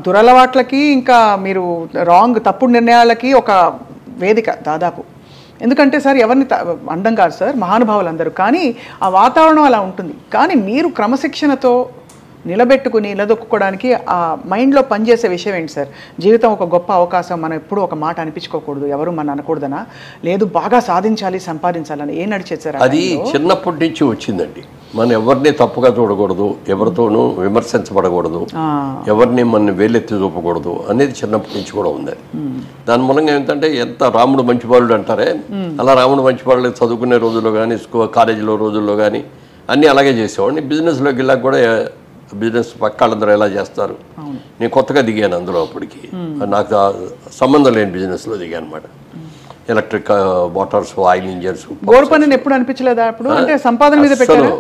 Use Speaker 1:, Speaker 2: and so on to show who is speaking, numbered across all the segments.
Speaker 1: దురలవాట్లకి ఇంకా మీరు తప్పుడు నిర్ణయాలకి ఒక వేదిక దాదాపు. ఎందుకంటే సార్ ఎవరిని అండం కాదు సార్, మహానుభావులు అందరూ, కానీ ఆ వాతావరణం అలా ఉంటుంది. కానీ మీరు క్రమశిక్షణతో నిలదొక్కుకోవడానికి ఆ మైండ్లో పనిచేసే విషయం ఏంటి సార్? జీవితం ఒక గొప్ప అవకాశం, మనం ఎప్పుడూ ఒక మాట అనిపించుకోకూడదు, ఎవరు మన అనకూడదనా, లేదు బాగా సాధించాలి సంపాదించాలని ఏం నడిచేది సార్?
Speaker 2: అది చిన్నప్పటి నుంచి వచ్చిందండి. మనం ఎవరిని తప్పుగా చూడకూడదు, ఎవరితోనూ విమర్శించబడకూడదు, ఎవరిని మన వేలెత్తి చూపకూడదు అనేది చిన్నప్పటి నుంచి కూడా ఉంది. దాని మూలంగా ఏంటంటే ఎంత రాముడు మంచివాళ్ళు అంటారే, అలా రాముడు మంచివాళ్ళు చదువుకునే రోజుల్లో కానీ కాలేజీలో రోజుల్లో కానీ అన్నీ అలాగే చేసేవాడిని. బిజినెస్లోకి వెళ్ళాక కూడా బిజినెస్ పక్కాళ్ళందరూ ఎలా చేస్తారు, నేను కొత్తగా దిగాను అందులో. అప్పటికి నాకు సంబంధం లేని బిజినెస్లో దిగాను అనమాట. Electric Motors, oil engines.
Speaker 1: గోరు పని ఎప్పుడు అనిపించలేదా అప్పుడు? అంటే సంపాదన మీద పెట్టారు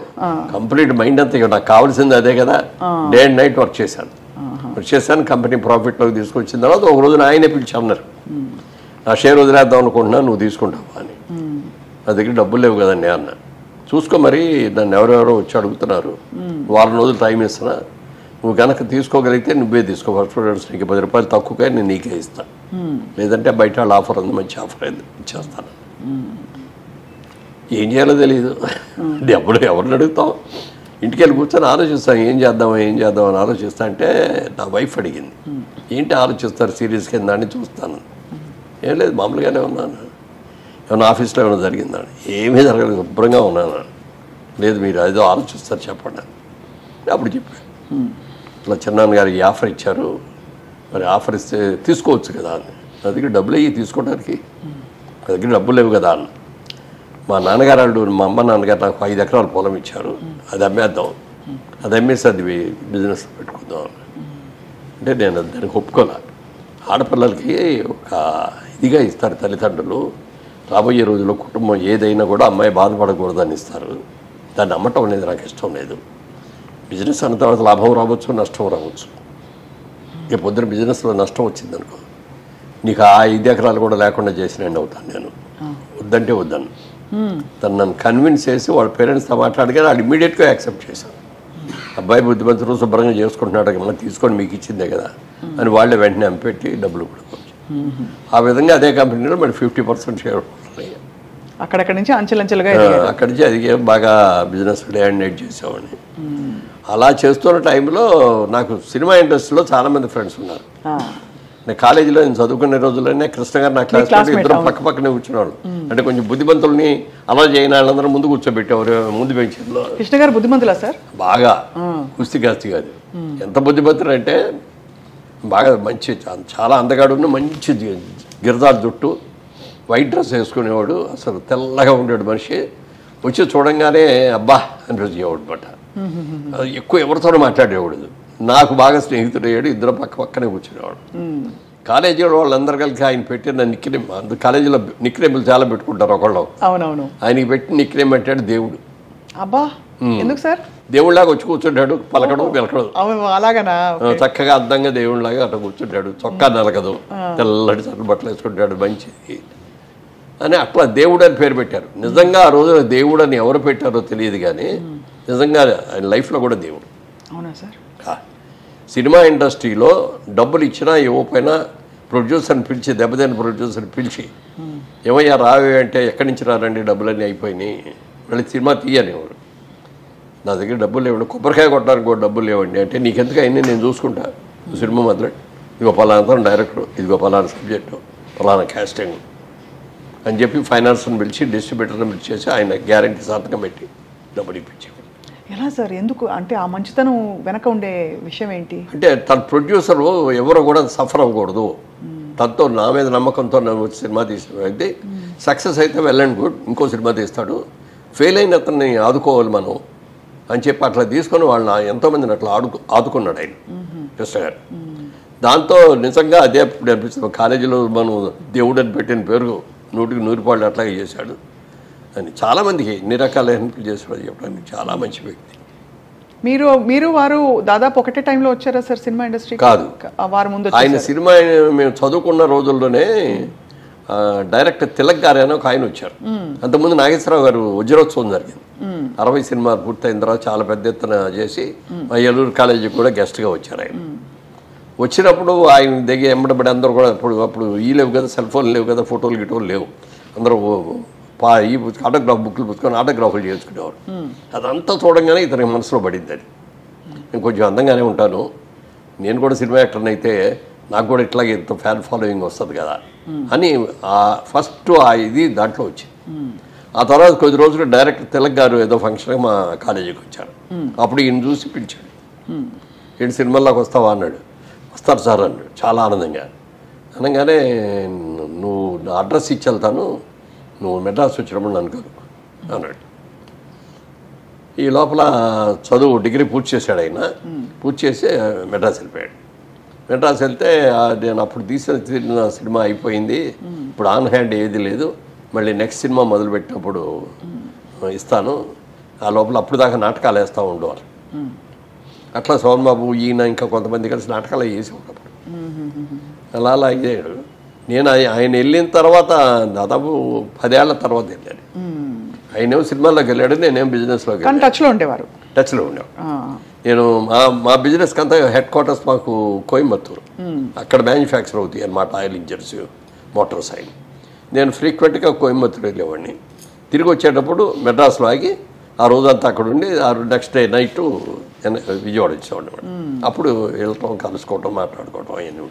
Speaker 2: కంప్లీట్ మైండ్ అంతా. నాకు కావాల్సింది అదే కదా, డే అండ్ నైట్ వర్క్ చేశాను. కంపెనీ ప్రాఫిట్లోకి తీసుకొచ్చిన తర్వాత ఒక రోజున ఆయనే పిలిచి అన్నారు, నా షేర్ వదిలేద్దాం అనుకుంటున్నా, నువ్వు తీసుకుంటావా అని. నా దగ్గర డబ్బులు లేవు కదండి అన్న. చూసుకో మరి, నన్ను ఎవరెవరో వచ్చి అడుగుతున్నారు, వారం రోజులు టైం ఇస్తున్నా, నువ్వు కనుక తీసుకోగలిగితే నువ్వే తీసుకో, ఫస్ట్ నీకు 10 రూపాయలు తక్కువగా నేను నీకే ఇస్తాను, లేదంటే బయట వాళ్ళ ఆఫర్ ఉంది, మంచి ఆఫర్ అయింది ఇచ్చేస్తాను. ఏం చేయాలో తెలియదు, ఎప్పుడు ఎవరిని అడుగుతాం. ఇంటికి వెళ్ళి కూర్చొని ఆలోచిస్తాను, ఏం చేద్దామని ఆలోచిస్తా అంటే నా వైఫ్ అడిగింది, ఏంటి ఆలోచిస్తారు సీరియస్ కింద అని. చూస్తాను, ఏం లేదు మామూలుగానే ఉన్నాను. ఏమైనా ఆఫీస్లో ఏమైనా జరిగిందని? ఏమీ జరగలేదు, శుభ్రంగా ఉన్నాను. లేదు మీరు ఏదో ఆలోచిస్తారు చెప్పండి. అప్పుడు చెప్పాను, ఇట్లా చిన్నాన్నగారు ఈ ఆఫర్ ఇచ్చారు, మరి ఆఫర్ ఇస్తే తీసుకోవచ్చు కదా అని. నా దగ్గర డబ్బులు అయ్యి తీసుకోవడానికి, నా దగ్గర డబ్బులు లేవు కదా అన్న. మా నాన్నగారు మా అమ్మ నాన్నగారు నాకు 5 ఎకరాల పొలం ఇచ్చారు, అది అమ్మేద్దాం, అది అమ్మేసి అది బిజినెస్ పెట్టుకుందాం అంటే నేను దానికి ఒప్పుకోలే. ఆడపిల్లలకి ఒక ఇదిగా ఇస్తారు తల్లిదండ్రులు, రాబోయే రోజుల్లో కుటుంబం ఏదైనా కూడా అమ్మాయి బాధపడకూడదని ఇస్తారు. దాన్ని అమ్మటం అనేది నాకు ఇష్టం లేదు. బిజినెస్ అన్న తర్వాత లాభం రావచ్చు, నష్టం రావచ్చు. ఇక పొద్దున బిజినెస్లో నష్టం వచ్చిందనుకో, నీకు ఆ 5 ఎకరాలు కూడా లేకుండా చేసినండి అవుతాను నేను. వద్దంటే వద్దాను. తను నన్ను కన్విన్స్ చేసి వాళ్ళ పేరెంట్స్తో మాట్లాడగానే వాళ్ళు ఇమ్మీడియట్గా యాక్సెప్ట్ చేశాను. అబ్బాయి బుద్ధిమంతులు శుభ్రంగా చేసుకుంటున్నాడు, మళ్ళీ తీసుకొని మీకు ఇచ్చిందే కదా అని వాళ్ళే వెంటనే అమ్మిపెట్టి డబ్బులు కూడా ఆ విధంగా అదే కంపెనీలో మరి 50% షేర్
Speaker 1: అక్కడక్కడి నుంచి అంచెలంచెలుగా
Speaker 2: అక్కడి నుంచి అది బాగా బిజినెస్ డే అండ్ నైట్ చేసేవాడిని. అలా చేస్తున్న టైంలో నాకు సినిమా ఇండస్ట్రీలో చాలామంది ఫ్రెండ్స్ ఉన్నారు. నేను కాలేజీలో నేను చదువుకునే రోజుల్లోనే కృష్ణ గారు నా క్లాస్ ఇద్దరు పక్కనే కూర్చున్నాడు. అంటే కొంచెం బుద్ధిమంతుల్ని అలా చేయని వాళ్ళందరూ ముందు కూర్చోబెట్టేవారు ముందు బెంచ్లో.
Speaker 1: కృష్ణ గారు బుద్ధిమంతులా సార్?
Speaker 2: బాగా కుస్తీ కాస్తి కాదు, ఎంత బుద్ధిమంతులు అంటే బాగా మంచి, చాలా అందగాడు, మంచి గిరదాల జుట్టు, వైట్ డ్రెస్ వేసుకునేవాడు, అసలు తెల్లగా ఉండేవాడు మనిషి. వచ్చి చూడంగానే అబ్బా అనిపించేవాడు అనమాట. ఎక్కువ ఎవరితోనూ మాట్లాడేవాడు. నాకు బాగా స్నేహితుడు అయ్యాడు, ఇద్దరు పక్కనే కూర్చునేవాడు. కాలేజీలో వాళ్ళందరూ కలిసి ఆయన పెట్టిన నిక్నేమ్, కాలేజీలో నిక్నేములు చాలా పెట్టుకుంటారు ఒకళ్ళు.
Speaker 1: అవునవును.
Speaker 2: ఆయనకి పెట్టిన నిక్నేమ్ పెట్టాడు దేవుడు.
Speaker 1: అబ్బా, ఎందుకు సార్?
Speaker 2: దేవుళ్ళలాగా వచ్చి కూర్చుంటాడు, పలకడం పిలకడం
Speaker 1: అలాగనా,
Speaker 2: చక్కగా అద్దంగా దేవుళ్ళలాగా అట్లా కూర్చుంటాడు. చొక్కా నలకదు, తెల్లటి చట్ల బట్టలు వేసుకుంటాడు, మంచిది అని అట్లా దేవుడు అని పేరు పెట్టారు. నిజంగా ఆ రోజున దేవుడు అని ఎవరు పెట్టారో తెలియదు, కానీ నిజంగా ఆయన లైఫ్లో కూడా దేవుడు.
Speaker 1: అవునా సార్?
Speaker 2: సినిమా ఇండస్ట్రీలో డబ్బులు ఇచ్చినా ఇవ్వకపోయినా ప్రొడ్యూసర్ని పిలిచి, దెబ్బతిన్న ప్రొడ్యూసర్ని పిలిచి, ఏమయ్యా రావే అంటే ఎక్కడి నుంచి రారండి, డబ్బులన్నీ అయిపోయినాయి, మళ్ళీ సినిమా తీయనివ్వరు. నా దగ్గర డబ్బులు లేవండి, కొబ్బరికాయ కొట్టడానికి కూడా డబ్బులు లేవండి అంటే, నీకెందుకు అయినా నేను చూసుకుంటా, సినిమా మొదలు ఇదిగో పలానా డైరెక్టర్, ఇదిగో పలానా సబ్జెక్టు, పలానా క్యాస్టింగ్ అని చెప్పి ఫైనాన్స్ని పిలిచి, డిస్ట్రిబ్యూటర్ని పిలిచేసి ఆయన గ్యారంటీ సంతకం పెట్టి డబ్బులు ఇప్పించేవాడు.
Speaker 1: ఎలా సార్? ఎందుకు అంటే ఆ మంచితనం వెనక ఉండే విషయం ఏంటి?
Speaker 2: అంటే తన ప్రొడ్యూసర్ ఎవరో కూడా సఫర్ అవ్వకూడదు, తనతో నా మీద నమ్మకంతో సినిమా తీసిన అయితే సక్సెస్ అయితే వెల్ అండ్ గుడ్, ఇంకో సినిమా తీస్తాడు, ఫెయిల్ అయిన అతన్ని ఆదుకోవాలి మనం అని చెప్పి అట్లా తీసుకొని వాళ్ళని ఎంతోమందిని అట్లా ఆదుకున్నాడు ఆయన కృష్ణ గారు. దాంతో నిజంగా అదే అనిపిస్తుంది, కాలేజీలో మనం దేవుడు అని పెట్టిన పేరు 100కి 100 పాళ్ళు అట్లాగే చేశాడు అని చాలామందికి ఎన్ని రకాల హెల్ప్ చేసేవాడు చెప్పడానికి. చాలా మంచి వ్యక్తి.
Speaker 1: మీరు వారు దాదాపు ఒకటే టైంలో వచ్చారా సార్ సినిమా ఇండస్ట్రీ?
Speaker 2: కాదు,
Speaker 1: వారు ముందు. ఆయన
Speaker 2: సినిమా మేము చదువుకున్న రోజుల్లోనే డైరెక్టర్ తిలక్ గారు అని ఒక ఆయన వచ్చారు. అంతకుముందు నాగేశ్వరరావు గారు వజ్రోత్సవం జరిగింది, 60 సినిమాలు పూర్తయిన తర్వాత చాలా పెద్ద ఎత్తున చేసి మా ఏలూరు కాలేజీకి కూడా గెస్ట్గా వచ్చారు ఆయన. వచ్చినప్పుడు ఆయన దగ్గర ఎంబడబడి అందరూ కూడా అప్పుడు ఈ లేవు కదా, సెల్ ఫోన్ లేవు కదా, ఫోటోలు గిటోలు లేవు, అందరూ ఈ ఆటోగ్రాఫ్ బుక్లు పుచ్చుకొని ఆటోగ్రాఫ్లు చేసుకునేవారు. అదంతా చూడంగానే ఇతనికి మనసులో పడింది. అది నేను కొంచెం అందంగానే ఉంటాను, నేను కూడా సినిమా యాక్టర్ని అయితే నాకు కూడా ఇట్లాగే ఇంత ఫ్యాన్ ఫాలోయింగ్ వస్తుంది కదా అని ఫస్ట్ ఇది దాంట్లో వచ్చింది. ఆ తర్వాత కొద్ది రోజులు డైరెక్టర్ తిలక్ గారు ఏదో ఫంక్షన్కి మా కాలేజీకి వచ్చారు. అప్పుడు ఈయన చూసి పిలిచాడు, ఈయన సినిమాల్లోకి వస్తావా అన్నాడు. వస్తారు సార్ అన్నాడు చాలా ఆనందంగా. అనగానే నువ్వు నా అడ్రస్ ఇచ్చి వెళ్తాను, నువ్వు మెడ్రాస్ వచ్చినప్పుడు నన్ను కనుక్కో అన్నాడు. ఈ లోపల చదువు డిగ్రీ పూర్తి చేశాడు ఆయన. పూర్తి చేసి మెడ్రాస్ వెళ్ళిపోయాడు. మెడ్రాస్ వెళ్తే నేను అప్పుడు తీసిన సినిమా అయిపోయింది, ఇప్పుడు ఆన్ హ్యాండ్ ఏది లేదు, మళ్ళీ నెక్స్ట్ సినిమా మొదలుపెట్టినప్పుడు ఇస్తాను, ఆ లోపల అప్పుడు దాకా నాటకాలు వేస్తూ ఉండేవారు. అట్లా సోమన్ బాబు ఈయన ఇంకా కొంతమంది కలిసి నాటకాలు వేసి ఒకప్పుడు అలా అయ్యాడు. నేను ఆయన వెళ్ళిన తర్వాత దాదాపు 10 ఏళ్ల తర్వాత వెళ్ళాను. ఆయనేమో సినిమాల్లోకి వెళ్ళాడు, నేనేం బిజినెస్లోకి వెళ్ళాను.
Speaker 1: టచ్లో ఉండేవారు.
Speaker 2: నేను మా బిజినెస్కి అంతా హెడ్ క్వార్టర్స్ మాకు కోయంబత్తూరు, అక్కడ మ్యానుఫ్యాక్చర్ అవుతాయి అన్నమాట ఆయిల్ ఇంజన్స్, మోటార్స్ ఆయిల్. నేను ఫ్రీక్వెంట్గా కోయంబత్తూరు వెళ్ళేవాడిని. తిరిగి వచ్చేటప్పుడు మెడ్రాస్లో ఆగి ఆ రోజంతా అక్కడ ఉండి నెక్స్ట్ డే నైట్ విజయవాడ వచ్చేవాడిని. అప్పుడు వెళ్ళటం, కలుసుకోవటం, మాట్లాడుకోవటం అవన్నీ.